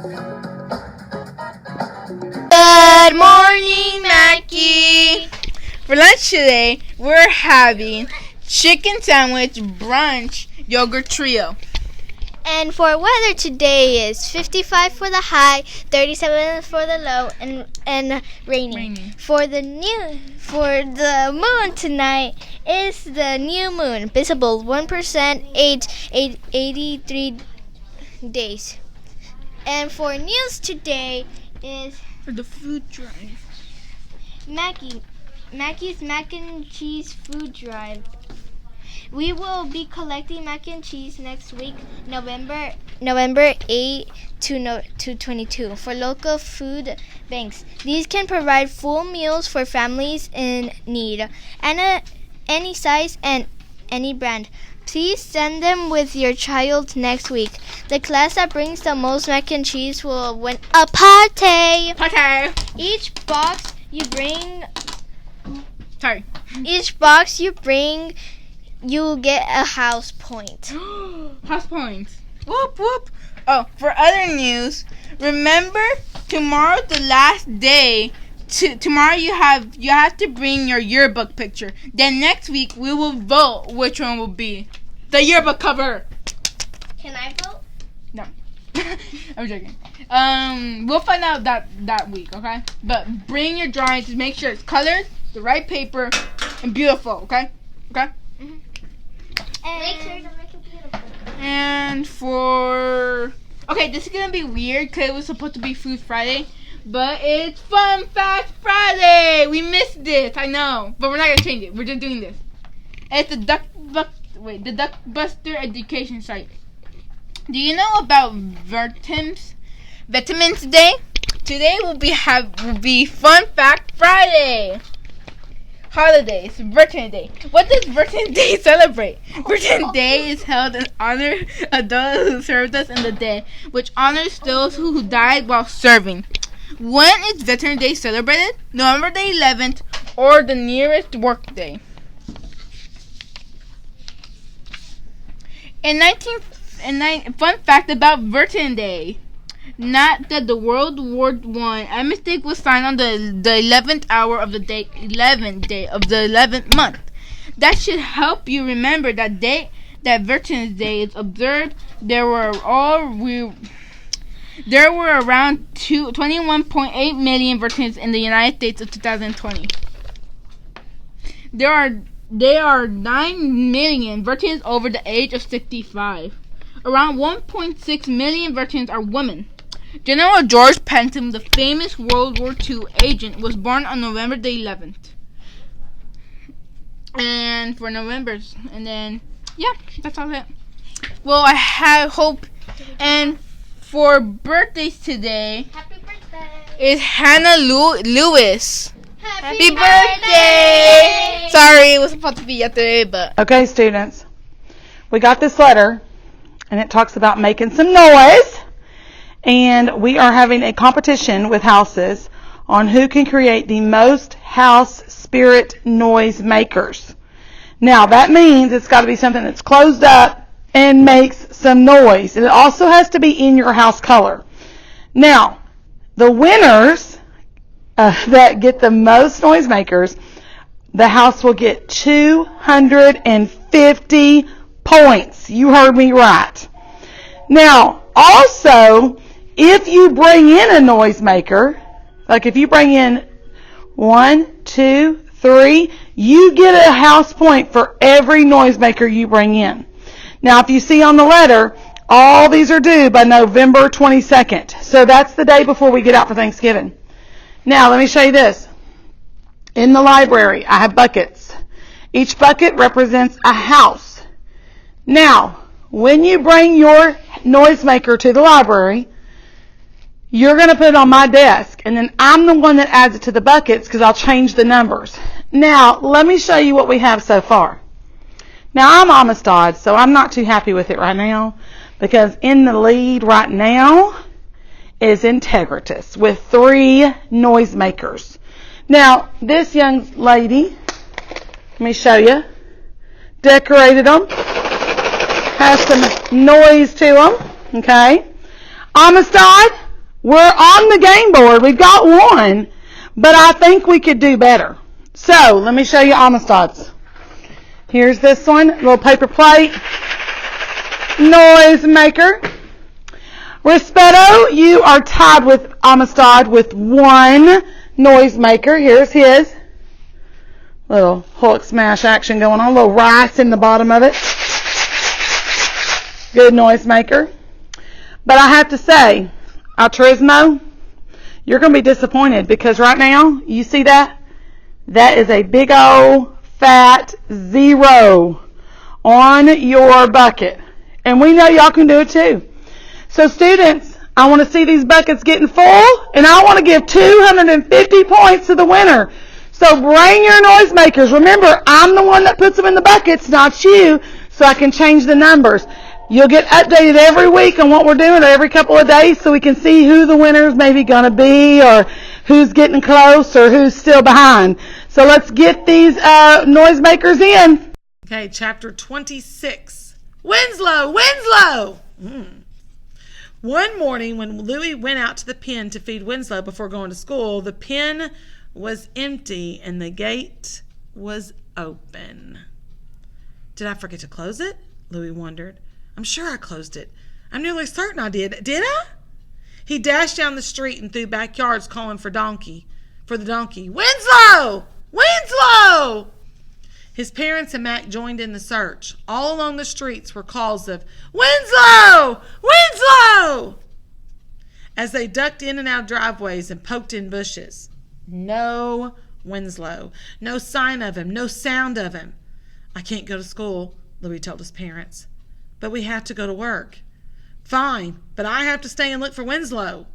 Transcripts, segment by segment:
Good morning, Mackie. For lunch today, we're having chicken sandwich, brunch, yogurt trio. And for weather today is 55 for the high, 37 for the low, and rainy. For the moon tonight is the new moon, visible 1%, age 83 days. And for news today is For the food drive. Mackie's mac and cheese food drive. We will be collecting mac and cheese next week, November 8 to 22, for local food banks. These can provide full meals for families in need, and any size and any brand. Please send them with your child next week. The class that brings the most mac and cheese will win a party. Each box you bring, you get a house point. House points. Whoop, whoop. Oh, for other news, remember tomorrow's the last day. Tomorrow you have to bring your yearbook picture. Then next week we will vote which one will be the yearbook cover. Can I vote? No. I'm joking. We'll find out that week, okay? But bring your drawings. Just make sure it's colored, the right paper, and beautiful, okay? Okay? Mm-hmm. And make sure to make it beautiful. And okay, this is gonna be weird because it was supposed to be Food Friday, but it's Fun Fact Friday. We missed this, I know, but we're not gonna change it. We're just doing this. It's the Duckbuster education site. Do you know about Vitamins Day? Today will be Fun Fact Friday. Holidays, Veteran Day. What does Veteran Day celebrate? Veteran Day is held in honor of those who served us in the day, which honors those who died while serving. When is Veteran Day celebrated? November the 11th or the nearest work day. Fun fact about Veteran Day. Not that the World War I armistice was signed on the 11th hour of the day, 11th day of the 11th month. That should help you remember that date that Veterans Day is observed. There were around 21.8 million veterans in the United States of 2020. There are 9 million veterans over the age of 65. Around 1.6 million veterans are women. General George Patton, the famous World War II agent, was born on November the 11th. And for November's, and then, yeah, that's all that. Well, I hope, and for birthdays today, Happy birthday. is Hannah Lewis. Happy birthday! Sorry, it was supposed to be yesterday, but... Okay, students, we got this letter, and it talks about making some noise. And we are having a competition with houses on who can create the most house spirit noise makers. Now, that means it's got to be something that's closed up and makes some noise. And it also has to be in your house color. Now, the winners that get the most noise makers, the house will get 250 points. You heard me right. Now, also, if you bring in a noisemaker, like if you bring in 1, 2, 3, you get a house point for every noisemaker you bring in. Now, if you see on the letter, all these are due by November 22nd. So that's the day before we get out for Thanksgiving. Now, let me show you this. In the library, I have buckets. Each bucket represents a house. Now, when you bring your noisemaker to the library, you're going to put it on my desk, and then I'm the one that adds it to the buckets because I'll change the numbers. Now, let me show you what we have so far. Now, I'm Amistad, so I'm not too happy with it right now because in the lead right now is Integritas with 3 noisemakers. Now, this young lady, let me show you, decorated them, has some noise to them, okay? Amistad, We're on the game board. We've got one, but I think we could do better. So, let me show you Amistad's. Here's this one, little paper plate. Noise maker. Respeto, you are tied with Amistad with one noise maker. Here's his. Little Hulk smash action going on. A little rice in the bottom of it. Good noise maker. But I have to say, Altruismo, you're going to be disappointed because right now, you see that? That is a big old fat 0 on your bucket. And we know y'all can do it too. So students, I want to see these buckets getting full, and I want to give 250 points to the winner. So bring your noisemakers. Remember, I'm the one that puts them in the buckets, not you, so I can change the numbers. You'll get updated every week on what we're doing, or every couple of days, so we can see who the winner's maybe going to be, or who's getting close, or who's still behind. So let's get these noisemakers in. Okay, chapter 26. Winslow! Winslow! One morning when Louie went out to the pen to feed Winslow before going to school, the pen was empty and the gate was open. Did I forget to close it? Louie wondered. I'm sure I closed it. I'm nearly certain I did. Did I? He dashed down the street and through backyards calling for the donkey. Winslow! Winslow! His parents and Mac joined in the search. All along the streets were calls of, Winslow! Winslow! As they ducked in and out driveways and poked in bushes. No Winslow. No sign of him. No sound of him. I can't go to school, Louie told his parents. But we have to go to work. Fine, but I have to stay and look for Winslow.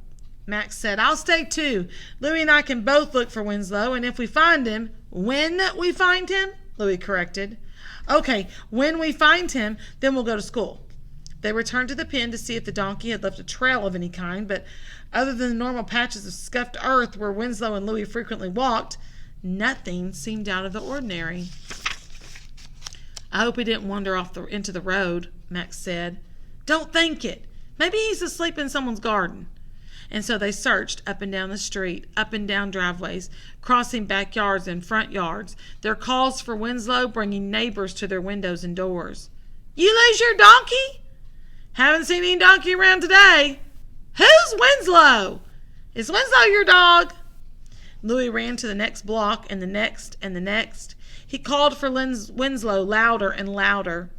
Max said, I'll stay too. Louie and I can both look for Winslow, and if we find him, when we find him, Louie corrected. Okay, when we find him, then we'll go to school. They returned to the pen to see if the donkey had left a trail of any kind, but other than the normal patches of scuffed earth where Winslow and Louie frequently walked, nothing seemed out of the ordinary. I hope he didn't wander off into the road, Max said. Don't think it. Maybe he's asleep in someone's garden. And so they searched up and down the street, up and down driveways, crossing backyards and front yards, their calls for Winslow bringing neighbors to their windows and doors. You lose your donkey? Haven't seen any donkey around today. Who's Winslow? Is Winslow your dog? Louie ran to the next block and the next and the next. He called for Winslow louder and louder.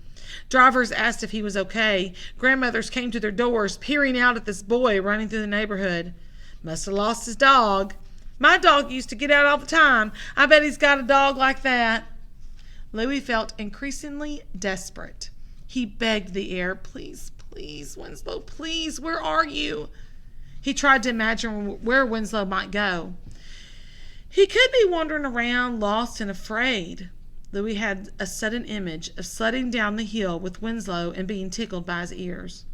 Drivers asked if he was okay. Grandmothers came to their doors, peering out at this boy running through the neighborhood. Must have lost his dog. My dog used to get out all the time. I bet he's got a dog like that. Louie felt increasingly desperate. He begged the air, please, please, Winslow, please, where are you? He tried to imagine where Winslow might go. He could be wandering around, lost and afraid. Louie had a sudden image of sledding down the hill with Winslow and being tickled by his ears.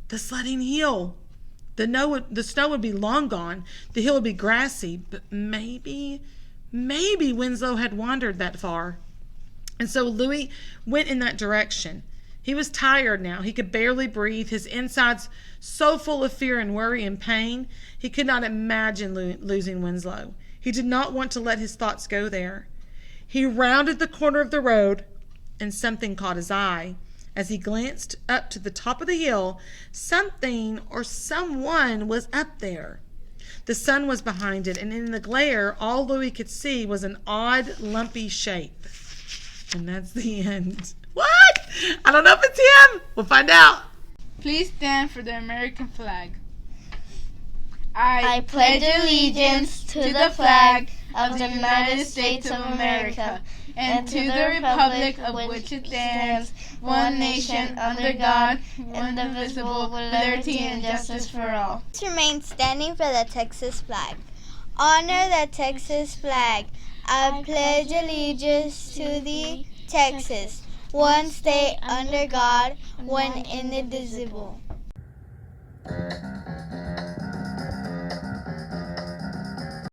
The sledding hill! The snow would be long gone. The hill would be grassy, but maybe Winslow had wandered that far. And so Louie went in that direction. He was tired now. He could barely breathe, his insides so full of fear and worry and pain. He could not imagine losing Winslow. He did not want to let his thoughts go there. He rounded the corner of the road, and something caught his eye. As he glanced up to the top of the hill, something or someone was up there. The sun was behind it, and in the glare, all Louie could see was an odd, lumpy shape. And that's the end. What? I don't know if it's him. We'll find out. Please stand for the American flag. I pledge allegiance to the flag of the United States of America and to the republic of which it stands, one nation, under God, indivisible, with liberty and justice for all. Remain standing for the Texas flag. Honor the Texas flag. I pledge allegiance to the Texas, one state under God, one indivisible.